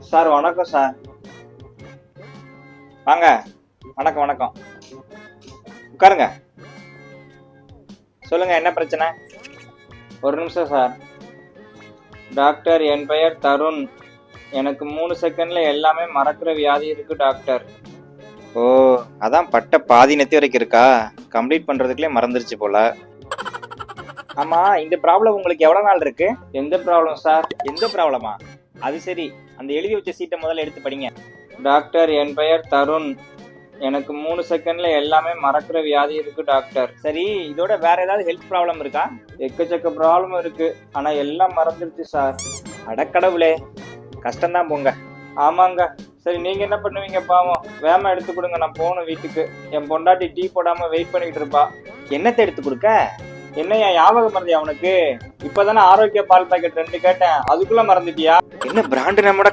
Sir வணக்கம் sir. வாங்க. வணக்கம் வணக்கம். உட்காருங்க. சொல்லுங்க, என்ன பிரச்சனை? ஒரு நிமிஷம் சார். டாக்டர், என் பெயர் தருண். எனக்கு 3 செகண்ட்ல எல்லாமே மறக்கிற வியாதி இருக்கு டாக்டர். ஓ, அதான் பட்ட பாதி நெத்தி வரைக்கும் இருக்கா? கம்ப்ளீட் பண்றதுக்குள்ளே மறந்துருச்சு போல. ஆமா, இந்த ப்ராப்ளம் உங்களுக்கு எவ்வளவு நாள் இருக்கு? எந்த ப்ராப்ளம் சார்? எந்த ப்ராப்ளமா? அது சரி, அந்த எழுதி வச்ச சீட்டை முதல்ல எடுத்து படிங்க. டாக்டர், என் பெயர் தருண். எனக்கு 3 செகண்ட்ல எல்லாமே மறக்கிற வியாதி இருக்கு டாக்டர். சரி, இதோட வேற ஏதாவது ஹெல்த் ப்ராப்ளம் இருக்கா? எக்கச்சக்க ப்ராப்ளம் இருக்கு, ஆனா எல்லாம் மறந்துருச்சு சார். அடக்கடவுளே, கஷ்டம்தான் போங்க. ஆமாங்க. சரி, நீங்க என்ன பண்ணுவீங்க பாவம்? வேமா எடுத்து கொடுங்க, நான் போகணும் வீட்டுக்கு. என் பொண்டாட்டி டீ போடாம வெயிட் பண்ணிட்டு இருப்பா. என்னத்தை எடுத்து கொடுக்க? என்னையா ஞாபகம் மறந்தியா உனக்கு? இப்பதானே ஆரோக்கிய பால் பாக்கெட் 2 கேட்டேன், அதுக்குள்ள மறந்துட்டியா? என்ன பிராண்டு நம்மோட